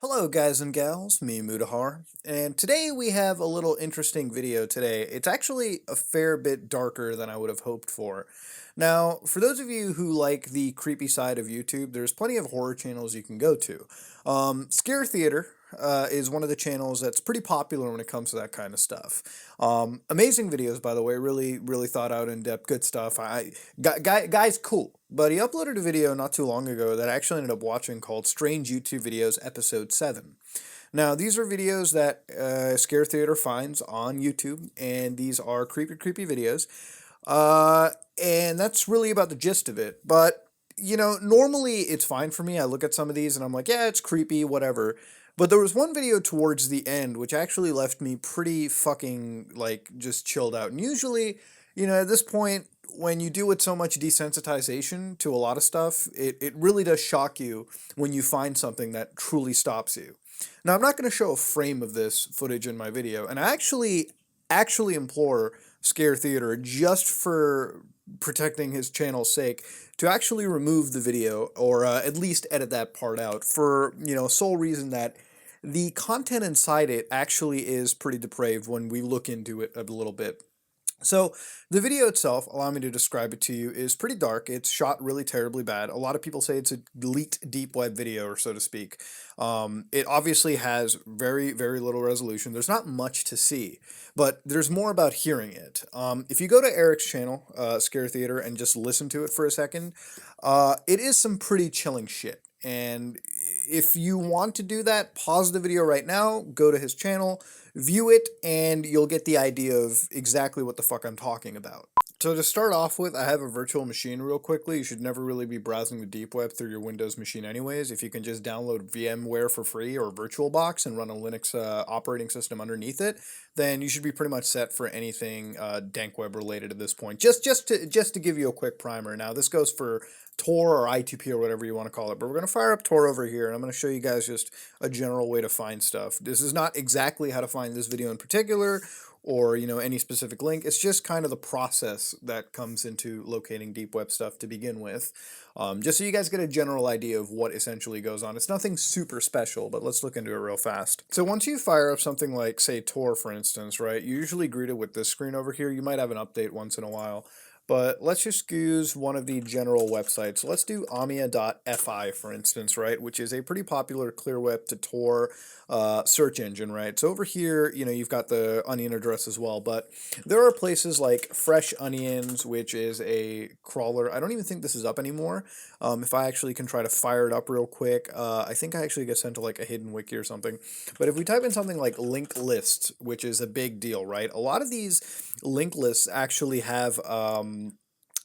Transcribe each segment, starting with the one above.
Hello guys and gals, me Mudahar, and today we have a little interesting video today. It's actually a fair bit darker than I would have hoped for. Now, for those of you who like the creepy side of YouTube, there's plenty of horror channels you can go to. Scare Theater is one of the channels that's pretty popular when it comes to that kind of stuff. Amazing videos, by the way, really thought out, in-depth, good stuff. Guy's cool. But he uploaded a video not too long ago that I actually ended up watching called Strange YouTube Videos Episode 7. Now, these are videos that Scare Theater finds on YouTube, and these are creepy videos. And that's really about the gist of it. But, you know, normally it's fine for me. I look at some of these and I'm like, yeah, it's creepy, whatever. But there was one video towards the end which actually left me pretty fucking, like, just chilled out. And usually, you know, at this point, when you deal with so much desensitization to a lot of stuff, it really does shock you when you find something that truly stops you. Now, I'm not going to show a frame of this footage in my video, and I actually implore Scare Theater, just for protecting his channel's sake, to actually remove the video, or at least edit that part out, for, you know, sole reason that the content inside it actually is pretty depraved when we look into it a little bit. So the video itself, allow me to describe it to you, is pretty dark. It's shot really terribly bad. A lot of people say it's a leaked deep web video, or so to speak. It obviously has very little resolution. There's not much to see, but there's more about hearing it. If you go to Eric's channel, Scare Theater, and just listen to it for a second, it is some pretty chilling shit. And if you want to do that, pause the video right now, go to his channel, view it, and you'll get the idea of exactly what the fuck I'm talking about. So to start off with, I have a virtual machine real quickly. You should never really be browsing the deep web through your Windows machine anyways. If you can just download VMware for free or VirtualBox and run a Linux operating system underneath it, then you should be pretty much set for anything dank web related at this point. Just to give you a quick primer. Now this goes for Tor or I2P or whatever you want to call it, but we're going to fire up Tor over here, and I'm going to show you guys just a general way to find stuff. This is not exactly how to find this video in particular, or, you know, any specific link. It's just kind of the process that comes into locating deep web stuff to begin with. Just so you guys get a general idea of what essentially goes on. It's nothing super special, but let's look into it real fast. So once you fire up something like, say, Tor, for instance, right, you're usually greeted with this screen over here. You might have an update once in a while. But let's just use one of the general websites. Let's do amia.fi, for instance, right, which is a pretty popular clear web to Tor search engine, right? So over here, you know, you've got the Onion address as well, but there are places like Fresh Onions, which is a crawler. I don't even think this is up anymore. If I actually can try to fire it up real quick, I think I actually get sent to like a hidden wiki or something. But if we type in something like link lists, which is a big deal, right? A lot of these link lists actually have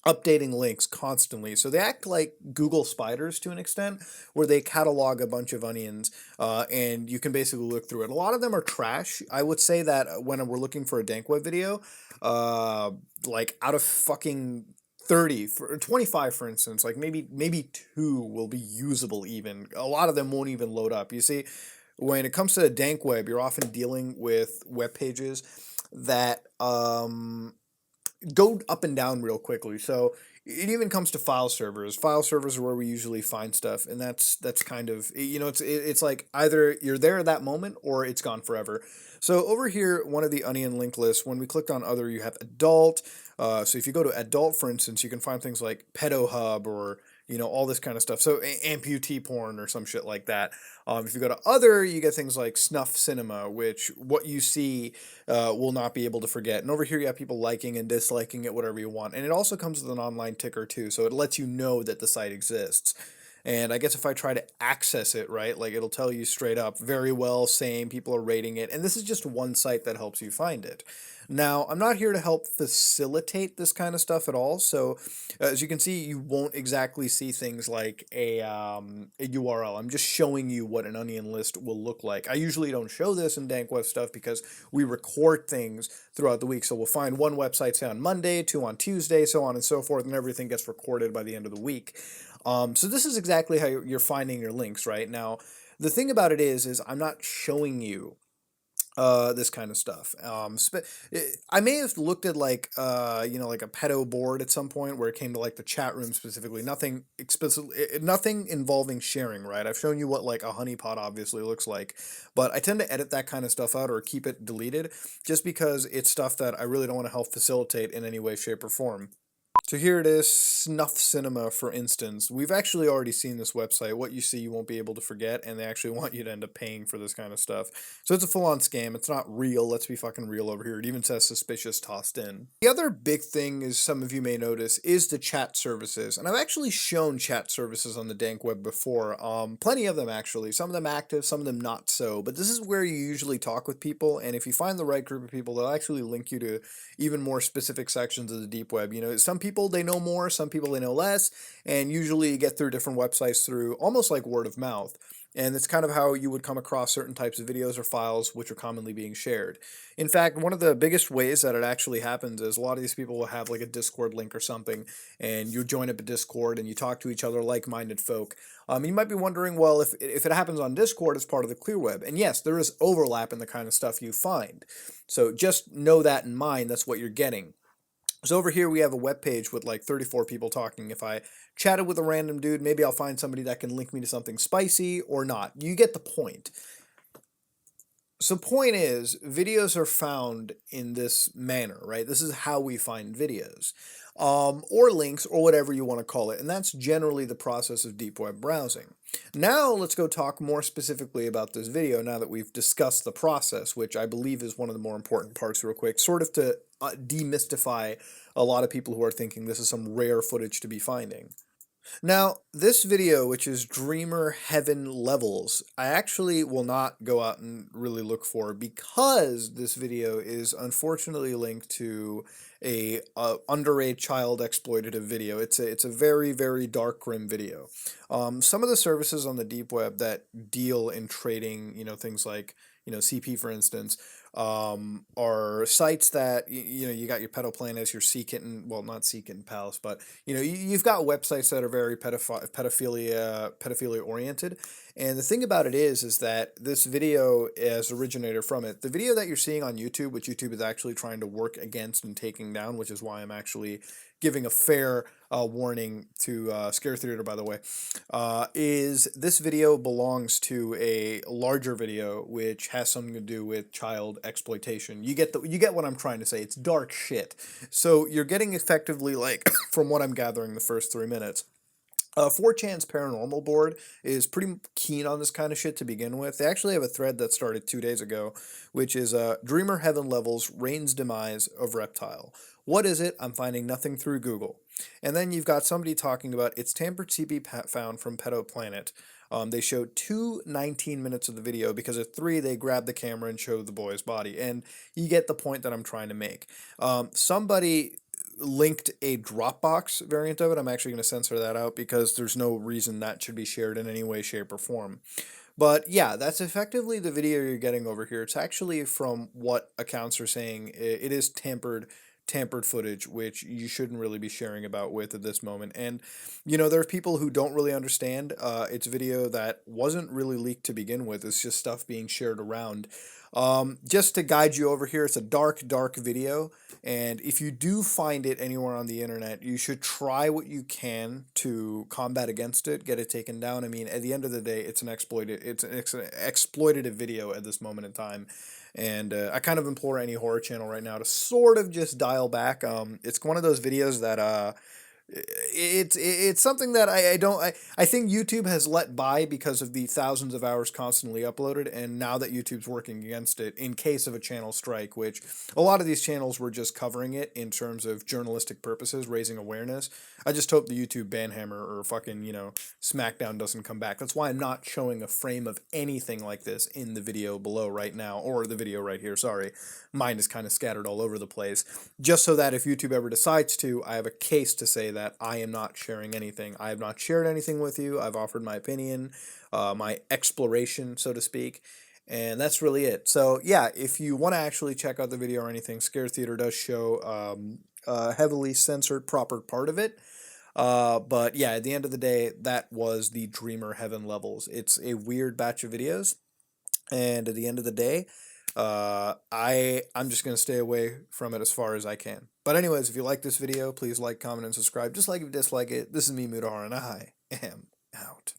updating links constantly. So they act like Google spiders to an extent, where they catalog a bunch of onions, and you can basically look through it. A lot of them are trash. I would say that when we're looking for a dank web video, like out of fucking 30 for 25, for instance, like maybe 2 will be usable. Even a lot of them won't even load up. You see, when it comes to the dank web, you're often dealing with web pages that go up and down real quickly. So it even comes to file servers. File servers are where we usually find stuff, and that's kind of, you know, it's like either you're there at that moment or it's gone forever. So over here, one of the Onion link lists, when we clicked on other, you have adult. So if you go to adult, for instance, you can find things like Pedo Hub, or, you know, all this kind of stuff. So amputee porn or some shit like that. If you go to other, you get things like Snuff Cinema, which what you see will not be able to forget. And over here you have people liking and disliking it, whatever you want. And it also comes with an online ticker too, so it lets you know that the site exists. And I guess if I try to access it, right, like it'll tell you straight up, very well, same, people are rating it. And this is just one site that helps you find it. Now, I'm not here to help facilitate this kind of stuff at all. So as you can see, you won't exactly see things like a URL. I'm just showing you what an onion list will look like. I usually don't show this in dank web stuff because we record things throughout the week. So we'll find one website, say, on Monday, 2 on Tuesday, so on and so forth, and everything gets recorded by the end of the week. So this is exactly how you're finding your links right now. The thing about it is I'm not showing you this kind of stuff. I may have looked at like like a pedo board at some point where it came to like the chat room specifically. Nothing explicitly, nothing involving sharing. Right? I've shown you what like a honeypot obviously looks like, but I tend to edit that kind of stuff out or keep it deleted just because it's stuff that I really don't want to help facilitate in any way, shape, or form. So here it is, Snuff Cinema, for instance. We've actually already seen this website. What you see, you won't be able to forget, and they actually want you to end up paying for this kind of stuff. So it's a full-on scam. It's not real. Let's be fucking real over here. It even says suspicious tossed in. The other big thing, is some of you may notice, is the chat services. And I've actually shown chat services on the dank web before. Plenty of them, actually. Some of them active, some of them not so. But this is where you usually talk with people, and if you find the right group of people, they'll actually link you to even more specific sections of the deep web. You know, some people they know more, some people they know less, and usually you get through different websites through almost like word of mouth. And it's kind of how you would come across certain types of videos or files which are commonly being shared. In fact, one of the biggest ways that it actually happens is a lot of these people will have like a Discord link or something, and you join up a Discord and you talk to each other like-minded folk. You might be wondering, well, if it happens on Discord, it's part of the clear web. And yes, there is overlap in the kind of stuff you find. So just know that in mind, that's what you're getting. So over here we have a web page with like 34 people talking. If I chatted with a random dude, maybe I'll find somebody that can link me to something spicy or not. You get the point. So point is, videos are found in this manner, right? This is how we find videos, or links, or whatever you want to call it. And that's generally the process of deep web browsing. Now let's go talk more specifically about this video now that we've discussed the process, which I believe is one of the more important parts real quick, sort of to demystify a lot of people who are thinking this is some rare footage to be finding. Now, this video, which is Dreamer Heaven Levels, I actually will not go out and really look for because this video is unfortunately linked to a underage child exploitative video. It's a very, very dark, grim video. Some of the services on the deep web that deal in trading, things like, CP, for instance, are sites that you got your pedo planet, your sea kitten, well, not sea kitten palace, but you've got websites that are very pedophilia oriented. And the thing about it is that this video is originator from it. The video that you're seeing on YouTube, which YouTube is actually trying to work against and taking down, which is why I'm actually giving a fair warning to Scare Theater, by the way, is this video belongs to a larger video which has something to do with child exploitation. You get what I'm trying to say. It's dark shit. So you're getting effectively, like, from what I'm gathering, the first 3 minutes. 4chan's paranormal board is pretty keen on this kind of shit to begin with. They actually have a thread that started 2 days ago, which is Dreamer Heaven Levels Rain's Demise of Reptile. What is it? I'm finding nothing through Google. And then you've got somebody talking about it's tampered CP found from Pedo Planet. They showed 19 minutes of the video because at 3 they grabbed the camera and showed the boy's body. And you get the point that I'm trying to make. Somebody linked a Dropbox variant of it. I'm actually going to censor that out because there's no reason that should be shared in any way, shape, or form. But yeah, that's effectively the video you're getting over here. It's actually, from what accounts are saying, it is tampered footage, which you shouldn't really be sharing about with at this moment. And there are people who don't really understand. It's video that wasn't really leaked to begin with. It's just stuff being shared around. Just to guide you over here, it's a dark video, and if you do find it anywhere on the internet, you should try what you can to combat against it, get it taken down. I mean, at the end of the day, it's an exploitative video at this moment in time. And I kind of implore any horror channel right now to sort of just dial back. It's one of those videos that it's something that I think YouTube has let by because of the thousands of hours constantly uploaded, and now that YouTube's working against it in case of a channel strike, which a lot of these channels were just covering it in terms of journalistic purposes, raising awareness. I just hope the YouTube banhammer or fucking SmackDown doesn't come back. That's why I'm not showing a frame of anything like this in the video below right now, or the video right here, sorry. Mine is kind of scattered all over the place, just so that if YouTube ever decides to, I have a case to say that I am not sharing anything. I have not shared anything with you. I've offered my opinion, my exploration, so to speak, and that's really it. So yeah, if you want to actually check out the video or anything, Scare Theater does show a heavily censored proper part of it. But yeah, at the end of the day, that was the Dreamer Heaven Levels. It's a weird batch of videos, and at the end of the day, I'm just gonna stay away from it as far as I can. But anyways, if you like this video, please like, comment, and subscribe. Just like if you dislike it. This is me, Mudahar, and I am out.